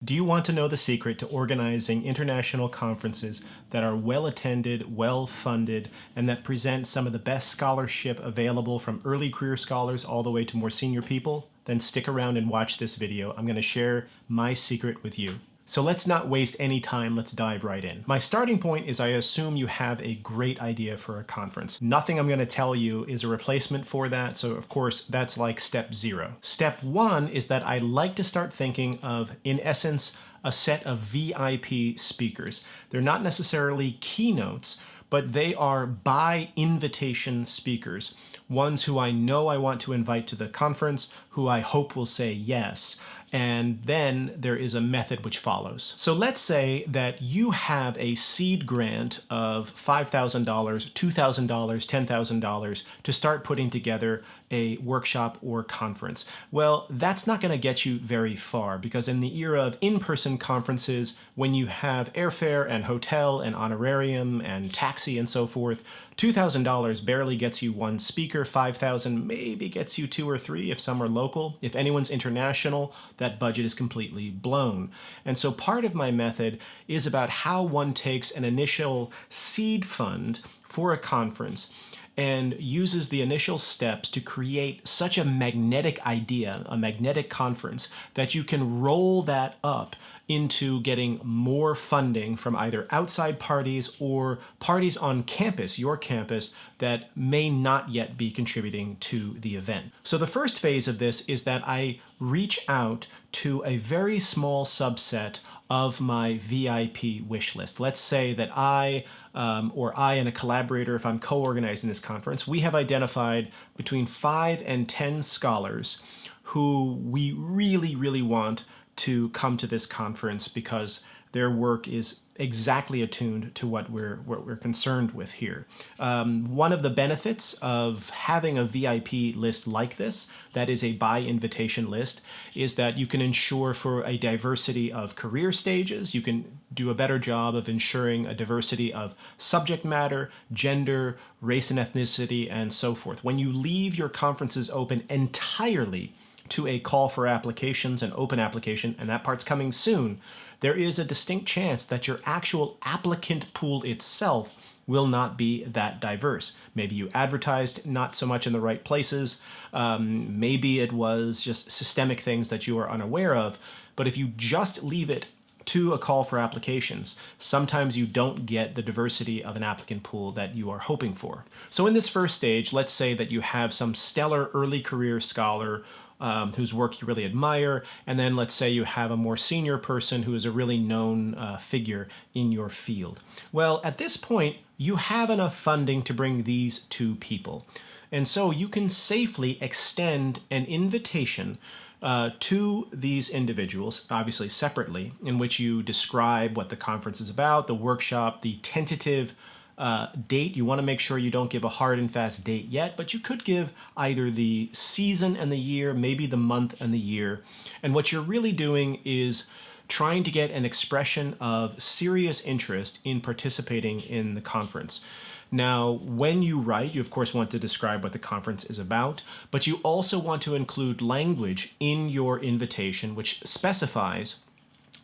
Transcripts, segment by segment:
Do you want to know the secret to organizing international conferences that are well attended, well funded, and that present some of the best scholarship available from early career scholars all the way to more senior people? Then stick around and watch this video. I'm going to share my secret with you. So let's not waste any time, let's dive right in. My starting point is I assume you have a great idea for a conference. Nothing I'm going to tell you is a replacement for that, so of course that's like step 0. Step 1 is that I like to start thinking of, in essence, a set of VIP speakers. They're not necessarily keynotes, but they are by invitation speakers. Ones who I know I want to invite to the conference, who I hope will say yes. And then there is a method which follows. So let's say that you have a seed grant of $5,000, $2,000, $10,000 to start putting together a workshop or conference. Well, that's not going to get you very far, because in the era of in-person conferences, when you have airfare and hotel and honorarium and taxi and so forth, $2,000 barely gets you one speaker. $5,000 maybe gets you 2 or 3 if some are local. If anyone's international, that budget is completely blown. And so part of my method is about how one takes an initial seed fund for a conference and uses the initial steps to create such a magnetic idea, a magnetic conference, that you can roll that up into getting more funding from either outside parties or parties on campus, your campus, that may not yet be contributing to the event. So the first phase of this is that I reach out to a very small subset of my VIP wish list. Let's say that I and a collaborator, if I'm co-organizing this conference, we have identified between 5 and 10 scholars who we really, really want to come to this conference because their work is exactly attuned to what we're concerned with here. One of the benefits of having a VIP list like this, that is a by invitation list, is that you can ensure for a diversity of career stages. You can do a better job of ensuring a diversity of subject matter, gender, race and ethnicity, and so forth. When you leave your conferences open entirely to a call for applications, an open application, and that part's coming soon, there is a distinct chance that your actual applicant pool itself will not be that diverse. Maybe you advertised not so much in the right places. Maybe it was just systemic things that you are unaware of. But if you just leave it to a call for applications, sometimes you don't get the diversity of an applicant pool that you are hoping for. So in this first stage, let's say that you have some stellar early career scholar whose work you really admire, and then let's say you have a more senior person who is a really known figure in your field. Well, at this point, you have enough funding to bring these 2 people. And so you can safely extend an invitation to these individuals, obviously separately, in which you describe what the conference is about, the workshop, the tentative date. You want to make sure you don't give a hard and fast date yet, but you could give either the season and the year, maybe the month and the year. And what you're really doing is trying to get an expression of serious interest in participating in the conference. Now, when you write, you of course want to describe what the conference is about, but you also want to include language in your invitation which specifies,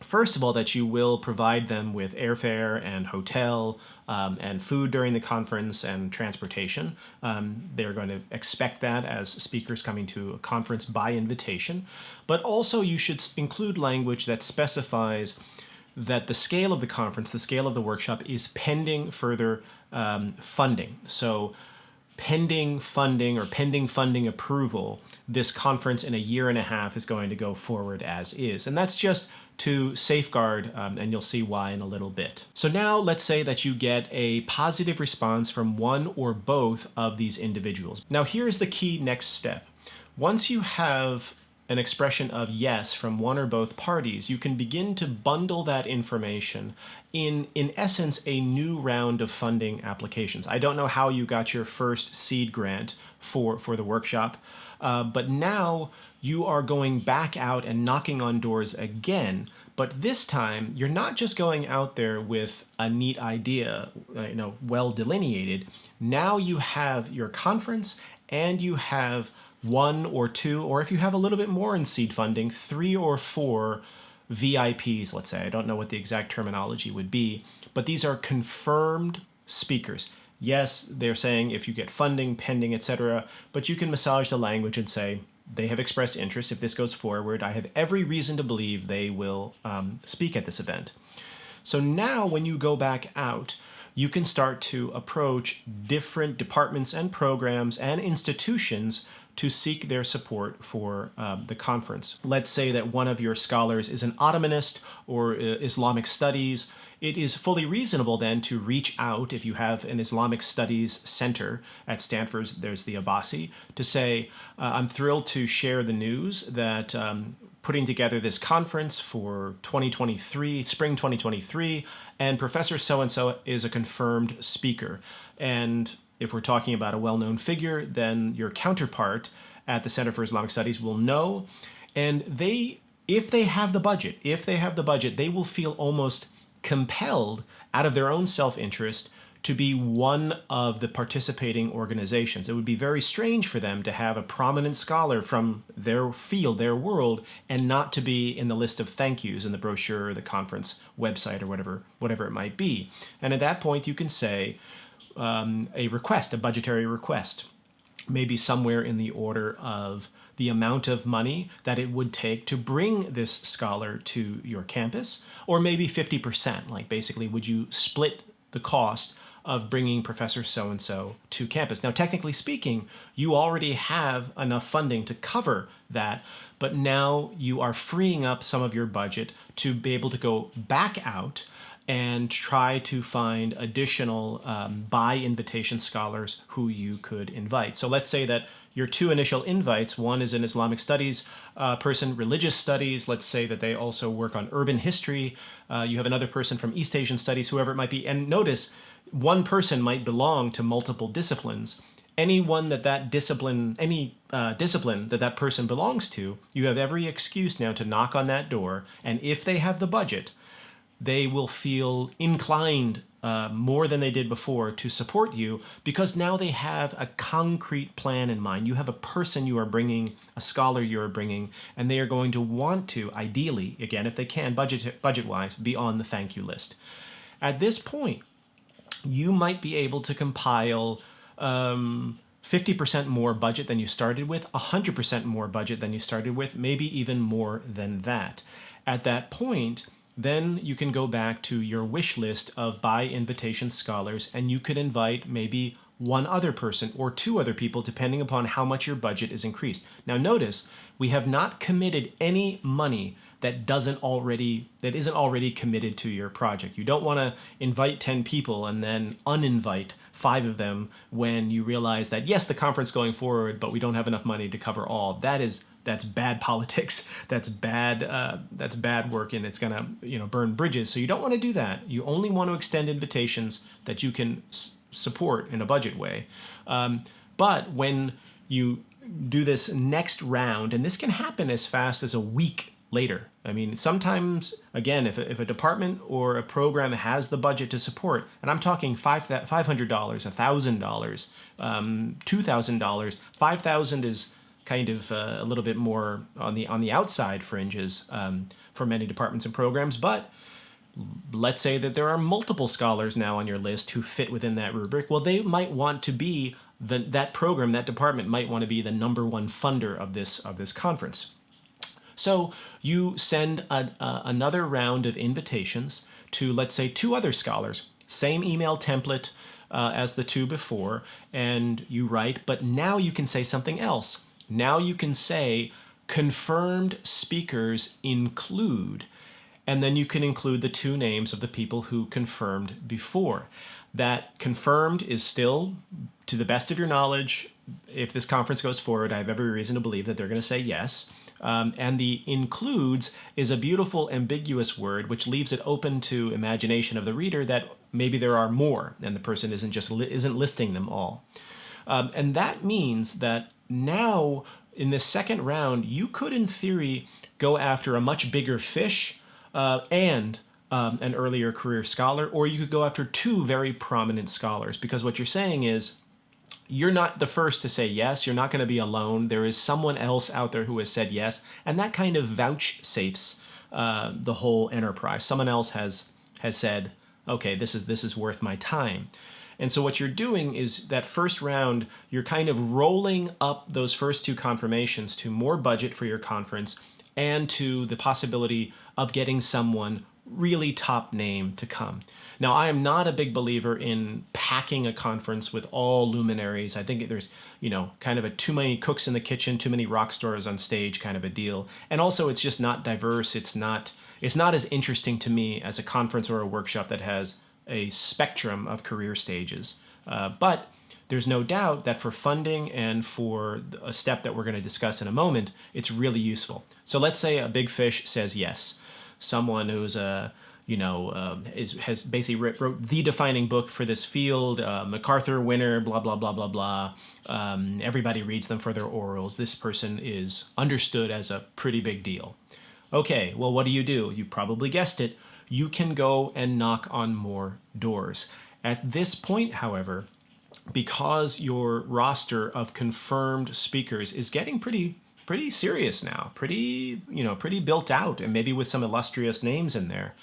first of all, that you will provide them with airfare and hotel and food during the conference and transportation. They're going to expect that as speakers coming to a conference by invitation. But also you should include language that specifies that the scale of the conference, the scale of the workshop, is pending further funding. So pending funding or pending funding approval, this conference in a year and a half is going to go forward as is. And that's just to safeguard, and you'll see why in a little bit. So now let's say that you get a positive response from one or both of these individuals. Now here's the key next step. Once you have an expression of yes from one or both parties, you can begin to bundle that information in essence, a new round of funding applications. I don't know how you got your first seed grant for the workshop, but now you are going back out and knocking on doors again. But this time, you're not just going out there with a neat idea, well delineated. Now you have your conference and you have 1 or 2, or if you have a little bit more in seed funding, 3 or 4 VIPs, let's say. I don't know what the exact terminology would be, but these are confirmed speakers. Yes, they're saying if you get funding, pending, etc., but you can massage the language and say, they have expressed interest. If this goes forward, I have every reason to believe they will speak at this event. So now when you go back out, you can start to approach different departments and programs and institutions to seek their support for the conference. Let's say that one of your scholars is an Ottomanist or Islamic studies. It is fully reasonable then to reach out, if you have an Islamic Studies Center at Stanford, there's the Abbasi, to say, I'm thrilled to share the news that putting together this conference for 2023, spring 2023, and Professor so-and-so is a confirmed speaker. And if we're talking about a well-known figure, then your counterpart at the Center for Islamic Studies will know. And if they have the budget, they will feel almost compelled out of their own self-interest to be one of the participating organizations. It would be very strange for them to have a prominent scholar from their field, their world, and not to be in the list of thank yous in the brochure or the conference website or whatever it might be. And at that point, you can say a request, a budgetary request, maybe somewhere in the order of the amount of money that it would take to bring this scholar to your campus, or maybe 50%, like basically would you split the cost of bringing Professor so-and-so to campus. Now, technically speaking, you already have enough funding to cover that, but now you are freeing up some of your budget to be able to go back out and try to find additional by invitation scholars who you could invite. So let's say that your two initial invites, one is an Islamic studies person, religious studies, let's say that they also work on urban history. You have another person from East Asian studies, whoever it might be. And notice, one person might belong to multiple disciplines. Any discipline that person belongs to, you have every excuse now to knock on that door. And if they have the budget, they will feel inclined more than they did before to support you, because now they have a concrete plan in mind. You have a person you are bringing, a scholar you are bringing, and they are going to want to, ideally, again, if they can, budget-wise, be on the thank you list. At this point, you might be able to compile 50% more budget than you started with, 100% more budget than you started with, maybe even more than that. At that point, then you can go back to your wish list of by invitation scholars, and you could invite maybe one other person or two other people, depending upon how much your budget is increased. Now notice, we have not committed any money that isn't already committed to your project. You don't want to invite 10 people and then uninvite 5 of them when you realize that, yes, the conference going forward, but we don't have enough money to cover all. That's bad politics. That's bad work, and it's gonna burn bridges. So you don't want to do that. You only want to extend invitations that you can support in a budget way. But when you do this next round, and this can happen as fast as a week later. I mean, sometimes, again, if a department or a program has the budget to support, and I'm talking $500, $1,000, $2,000, $5,000 is kind of a little bit more on the outside fringes for many departments and programs, but let's say that there are multiple scholars now on your list who fit within that rubric. Well, they might want to be that program, that department might want to be the number one funder of this conference. So you send another round of invitations to, let's say, 2 other scholars, same email template as the 2 before, and you write, but now you can say something else. Now you can say, confirmed speakers include, and then you can include the 2 names of the people who confirmed before. That confirmed is still, to the best of your knowledge, if this conference goes forward, I have every reason to believe that they're going to say yes. And the includes is a beautiful ambiguous word which leaves it open to imagination of the reader that maybe there are more and the person isn't listing them all. And that means that now in this second round, you could in theory go after a much bigger fish and an earlier career scholar, or you could go after 2 very prominent scholars, because what you're saying is, you're not the first to say yes. You're not going to be alone. There is someone else out there who has said yes, and that kind of vouchsafes the whole enterprise. Someone else has said, okay, this is worth my time. And so what you're doing is that first round, you're kind of rolling up those first two confirmations to more budget for your conference and to the possibility of getting someone really top name to come. Now, I am not a big believer in packing a conference with all luminaries. I think there's, kind of a too many cooks in the kitchen, too many rock stars on stage kind of a deal. And also it's just not diverse. It's not as interesting to me as a conference or a workshop that has a spectrum of career stages. But there's no doubt that for funding and for a step that we're going to discuss in a moment, it's really useful. So let's say a big fish says yes. Someone who's has basically wrote the defining book for this field, MacArthur winner, blah, blah, blah, blah, blah. Everybody reads them for their orals. This person is understood as a pretty big deal. Okay, well, what do? You probably guessed it. You can go and knock on more doors. At this point, however, because your roster of confirmed speakers is getting pretty serious now, pretty built out, and maybe with some illustrious names in there,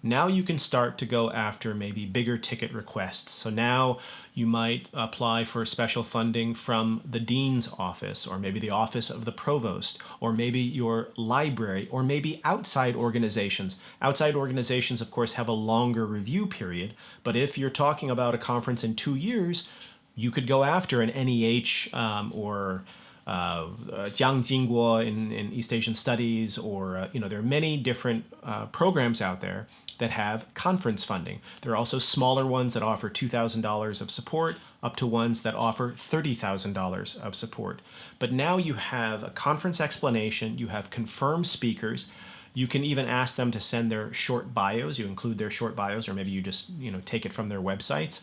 now you can start to go after maybe bigger ticket requests. So now you might apply for special funding from the dean's office, or maybe the office of the provost, or maybe your library, or maybe outside organizations. Outside organizations, of course, have a longer review period, but if you're talking about a conference in 2 years, you could go after an NEH or Jiang Jingguo in East Asian Studies, or there are many different programs out there that have conference funding. There are also smaller ones that offer $2,000 of support, up to ones that offer $30,000 of support. But now you have a conference explanation, you have confirmed speakers. You can even ask them to send their short bios. You include their short bios, or maybe you just take it from their websites.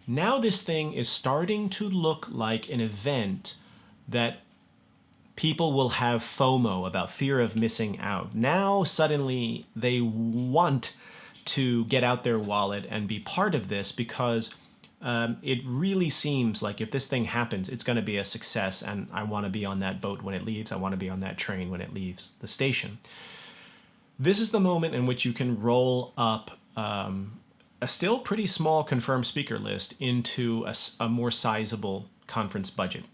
Now this thing is starting to look like an event that people will have FOMO about, fear of missing out. Now suddenly they want to get out their wallet and be part of this, because it really seems like if this thing happens, it's going to be a success, and I want to be on that boat when it leaves. I want to be on that train when it leaves the station. This is the moment in which you can roll up a still pretty small confirmed speaker list into a more sizable conference budget.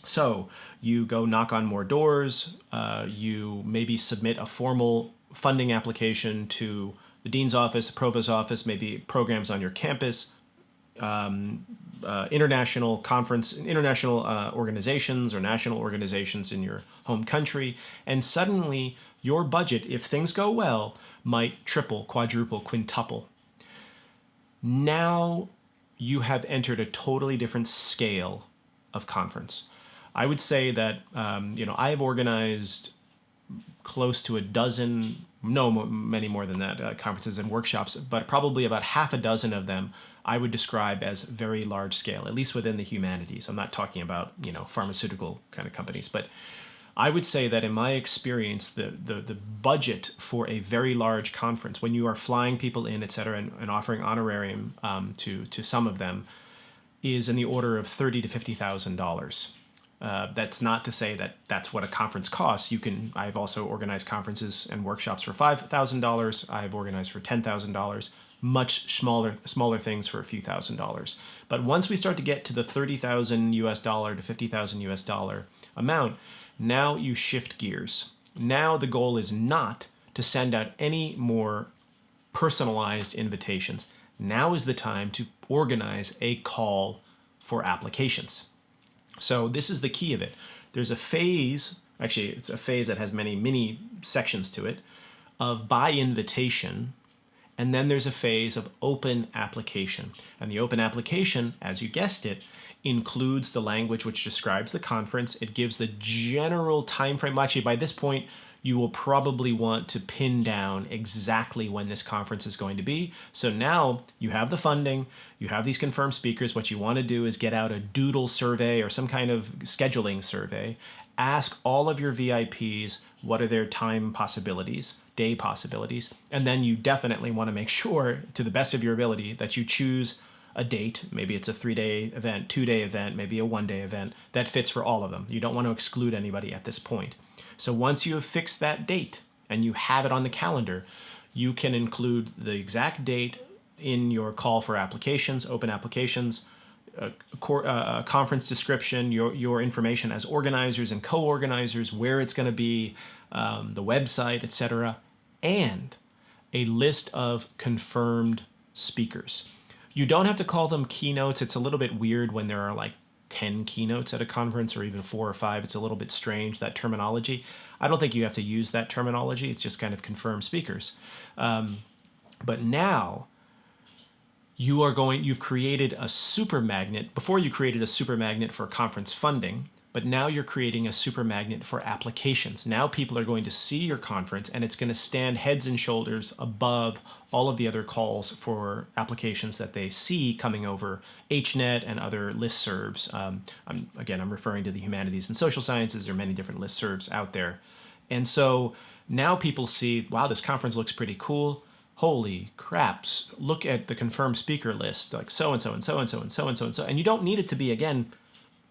So you go knock on more doors, you maybe submit a formal funding application to the dean's office, the provost's office, maybe programs on your campus, international organizations or national organizations in your home country, and suddenly your budget, if things go well, might triple, quadruple, quintuple. Now you have entered a totally different scale of conference. I would say that I have organized close to a dozen, many more than that, conferences and workshops, but probably about half a dozen of them I would describe as very large scale, at least within the humanities. I'm not talking about pharmaceutical kind of companies, but I would say that in my experience, the budget for a very large conference, when you are flying people in, et cetera, and offering honorarium to some of them, is in the order of $30,000 to $50,000. That's not to say that that's what a conference costs. I've also organized conferences and workshops for $5,000. I've organized for $10,000. Much smaller things for a few $1,000s. But once we start to get to the $30,000 US dollar to $50,000 US dollar amount, now you shift gears. Now the goal is not to send out any more personalized invitations. Now is the time to organize a call for applications. So this is the key of it. There's a phase, actually it's a phase that has many mini sections to it, of by invitation, and then there's a phase of open application. And the open application, as you guessed it, includes the language which describes the conference. It gives the general time frame. Actually, by this point, you will probably want to pin down exactly when this conference is going to be. So now you have the funding, you have these confirmed speakers. What you want to do is get out a doodle survey or some kind of scheduling survey. Ask all of your VIPs what are their time possibilities, day possibilities, and then you definitely want to make sure, to the best of your ability, that you choose a date. Maybe it's a 3-day event, 2-day event, maybe a 1-day event that fits for all of them. You don't want to exclude anybody at this point. So once you have fixed that date, and you have it on the calendar, you can include the exact date in your call for applications, open applications, conference description, your information as organizers and co-organizers, where it's going to be, the website, etc., and a list of confirmed speakers. You don't have to call them keynotes. It's a little bit weird when there are like 10 keynotes at a conference, or even 4 or 5. It's a little bit strange, that terminology. I don't think you have to use that terminology. It's just kind of confirmed speakers. But now you've created a super magnet. Before, you created a super magnet for conference funding, but now you're creating a super magnet for applications. Now people are going to see your conference, and it's going to stand heads and shoulders above all of the other calls for applications that they see coming over HNet and other listservs. I'm referring to the humanities and social sciences. There are many different listservs out there. And so now people see, wow, this conference looks pretty cool. Holy craps, look at the confirmed speaker list, like so-and-so and so-and-so and so-and-so and so. And you don't need it to be, again,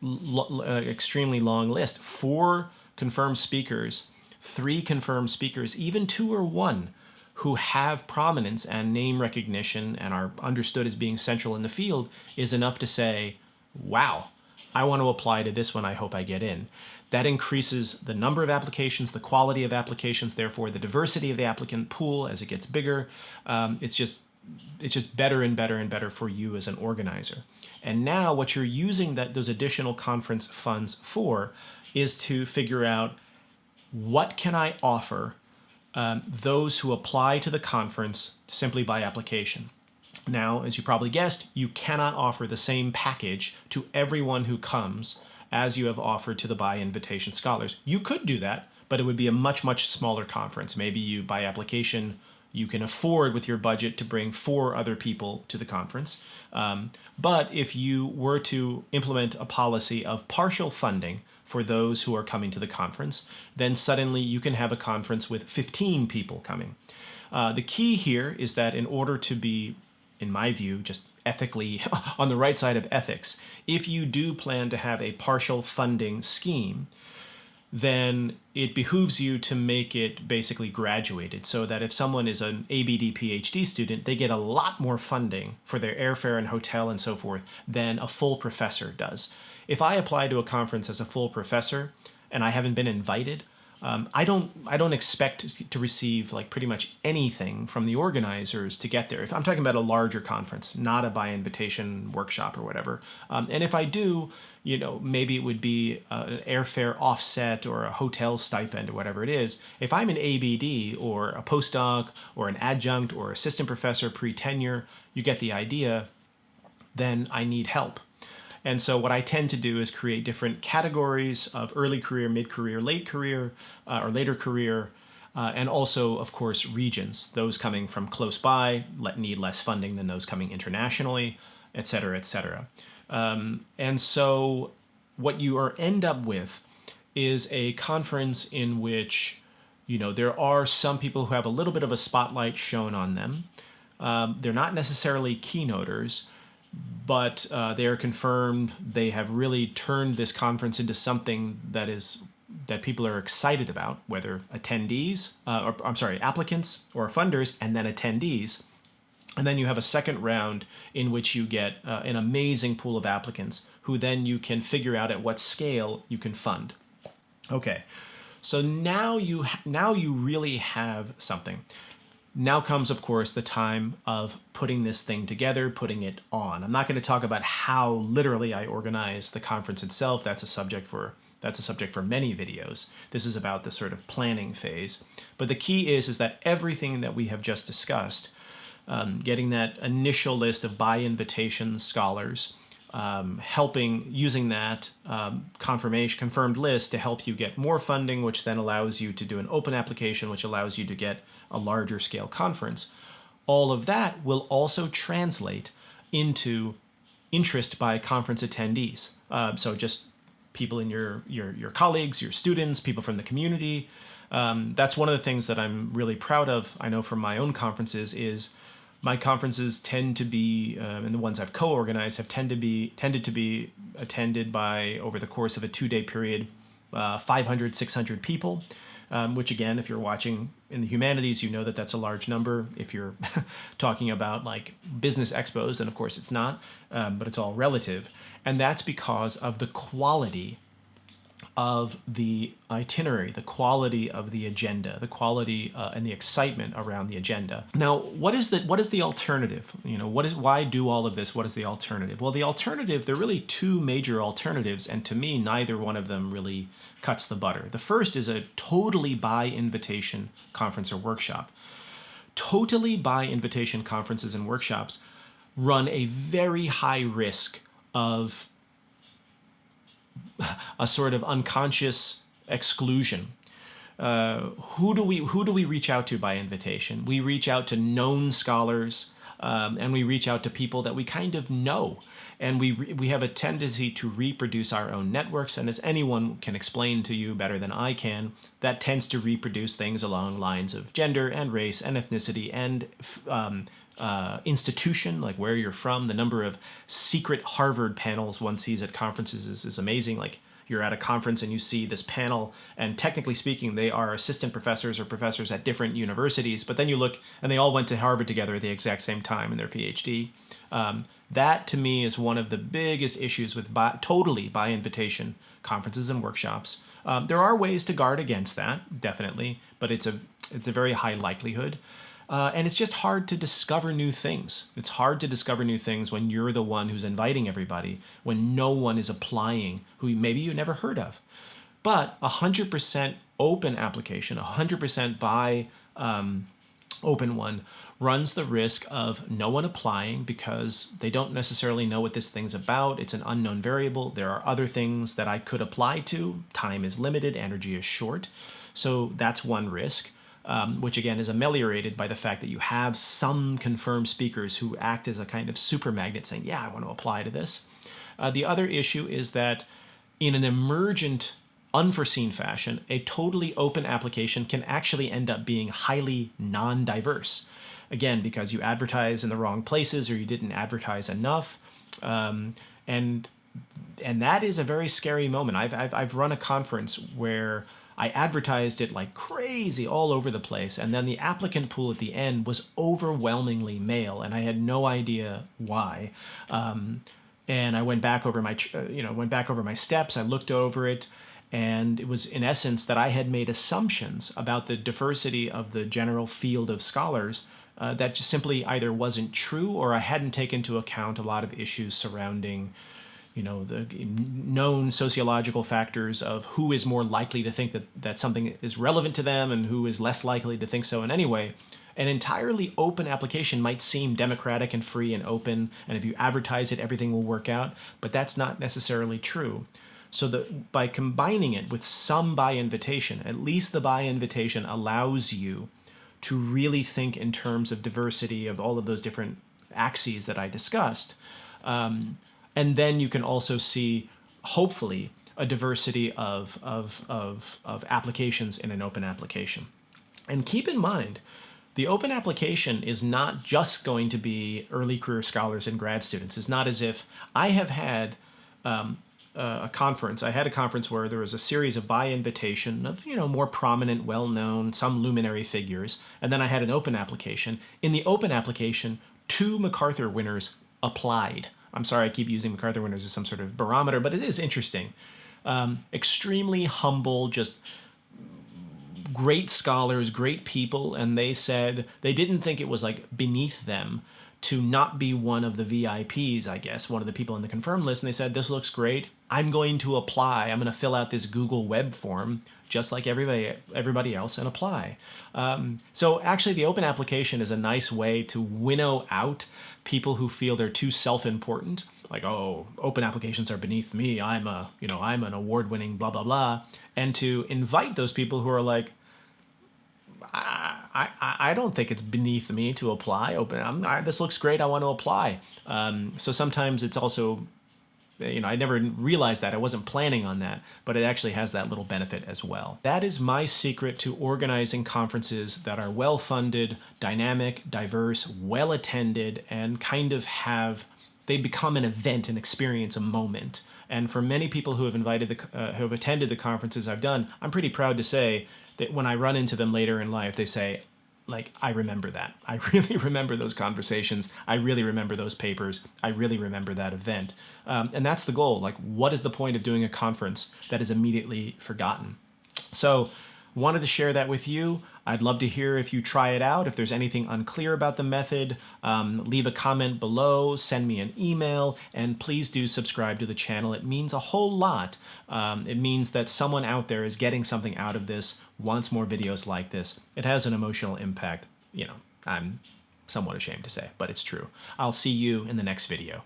extremely long list. 4 confirmed speakers, 3 confirmed speakers, even 2 or 1 who have prominence and name recognition and are understood as being central in the field is enough to say, wow, I want to apply to this one. I hope I get in. That increases the number of applications, the quality of applications, therefore the diversity of the applicant pool as it gets bigger. It's just better and better and better for you as an organizer. And now what you're using those additional conference funds for is to figure out, what can I offer those who apply to the conference simply by application. Now, as you probably guessed, you cannot offer the same package to everyone who comes as you have offered to the by invitation scholars. You could do that, but it would be a much, much smaller conference. Maybe you, by application, you can afford with your budget to bring 4 other people to the conference. But if you were to implement a policy of partial funding for those who are coming to the conference, then suddenly you can have a conference with 15 people coming. The key here is that in order to be, in my view, just ethically on the right side of ethics, if you do plan to have a partial funding scheme, then it behooves you to make it basically graduated, so that if someone is an ABD PhD student, they get a lot more funding for their airfare and hotel and so forth than a full professor does. If I apply to a conference as a full professor and I haven't been invited, I don't expect to receive like pretty much anything from the organizers to get there. If I'm talking about a larger conference, not a by invitation workshop or whatever. And if I do, maybe it would be an airfare offset or a hotel stipend or whatever it is. If I'm an ABD or a postdoc or an adjunct or assistant professor pre-tenure, you get the idea, then I need help. And so what I tend to do is create different categories of early career, mid-career, late career, or later career, and also, of course, regions. Those coming from close by need less funding than those coming internationally, et cetera, et cetera. And so what you end up with is a conference in which, there are some people who have a little bit of a spotlight shown on them. They're not necessarily keynoters, but they are confirmed. They have really turned this conference into something that people are excited about, whether applicants or funders, and then attendees. And then you have a second round in which you get an amazing pool of applicants who then you can figure out at what scale you can fund. Okay, so now you really have something. Now comes, of course, the time of putting this thing together, putting it on. I'm not going to talk about how literally I organize the conference itself. That's a subject for many videos. This is about the sort of planning phase. But the key is that everything that we have just discussed, getting that initial list of by invitation scholars, using that confirmed list to help you get more funding, which then allows you to do an open application, which allows you to get a larger scale conference. All of that will also translate into interest by conference attendees. So just people in your colleagues, your students, people from the community. That's one of the things that I'm really proud of. I know from my own conferences is my conferences tend to be, and the ones I've co-organized have tended to be attended by, over the course of a 2-day period, 500, 600 people. which again, if you're watching in the humanities, you know that that's a large number. If you're talking about like business expos, then of course it's not, but it's all relative. And that's because of the quality of the itinerary, the quality of the agenda, the quality and the excitement around the agenda. Now, what is the alternative? Why do all of this? What is the alternative? Well, the alternative, there are really two major alternatives, and to me, neither one of them really cuts the butter. The first is a totally by invitation conference or workshop. Totally by invitation conferences and workshops run a very high risk of a sort of unconscious exclusion. Who do we reach out to by invitation? We reach out to known scholars, and we reach out to people that we kind of know, and we have a tendency to reproduce our own networks. And as anyone can explain to you better than I can, that tends to reproduce things along lines of gender and race and ethnicity and institution, like where you're from. The number of secret Harvard panels one sees at conferences is amazing. Like you're at a conference and you see this panel, and technically speaking, they are assistant professors or professors at different universities, but then you look and they all went to Harvard together at the exact same time in their PhD. That to me is one of the biggest issues with totally by invitation conferences and workshops. There are ways to guard against that, definitely, but it's a very high likelihood. And it's just hard to discover new things. It's hard to discover new things when you're the one who's inviting everybody, when no one is applying, who maybe you never heard of. But 100% open application, 100% by open one, runs the risk of no one applying because they don't necessarily know what this thing's about. It's an unknown variable. There are other things that I could apply to. Time is limited, energy is short. So that's one risk. Which again is ameliorated by the fact that you have some confirmed speakers who act as a kind of super magnet saying, yeah, I want to apply to this. The other issue is that in an emergent, unforeseen fashion, a totally open application can actually end up being highly non-diverse. Again, because you advertise in the wrong places or you didn't advertise enough. And that is a very scary moment. I've run a conference where I advertised it like crazy all over the place, and then the applicant pool at the end was overwhelmingly male, and I had no idea why. And I went back over my steps. I looked over it, and it was in essence that I had made assumptions about the diversity of the general field of scholars that just simply either wasn't true, or I hadn't taken into account a lot of issues surrounding the known sociological factors of who is more likely to think that something is relevant to them and who is less likely to think so in any way. An entirely open application might seem democratic and free and open, and if you advertise it, everything will work out, but that's not necessarily true. So by combining it with some by invitation, at least the by invitation allows you to really think in terms of diversity of all of those different axes that I discussed. And then you can also see, hopefully, a diversity of applications in an open application. And keep in mind, the open application is not just going to be early career scholars and grad students. It's not as if I have had a conference. I had a conference where there was a series of by invitation of more prominent, well-known, some luminary figures, and then I had an open application. In the open application, 2 MacArthur winners applied. I'm sorry I keep using MacArthur winners as some sort of barometer, but it is interesting. Extremely humble, just great scholars, great people, and they said they didn't think it was like beneath them to not be one of the VIPs, I guess, one of the people in the confirmed list, and they said, this looks great, I'm going to apply, I'm going to fill out this Google web form just like everybody else and apply. So actually the open application is a nice way to winnow out people who feel they're too self-important, like, oh, open applications are beneath me, I'm an award-winning blah, blah, blah, and to invite those people who are like, I don't think it's beneath me to apply. This looks great, I want to apply. So sometimes it's also, I never realized that. I wasn't planning on that, but it actually has that little benefit as well. That is my secret to organizing conferences that are well-funded, dynamic, diverse, well-attended, and kind of they become an event, an experience, a moment. And for many people who have attended the conferences I've done, I'm pretty proud to say when I run into them later in life, they say, like, I remember that. I really remember those conversations. I really remember those papers. I really remember that event. And that's the goal. Like, what is the point of doing a conference that is immediately forgotten? So, wanted to share that with you. I'd love to hear if you try it out. If there's anything unclear about the method, leave a comment below, send me an email, and please do subscribe to the channel. It means a whole lot. It means that someone out there is getting something out of this, wants more videos like this. It has an emotional impact. You know, I'm somewhat ashamed to say, but it's true. I'll see you in the next video.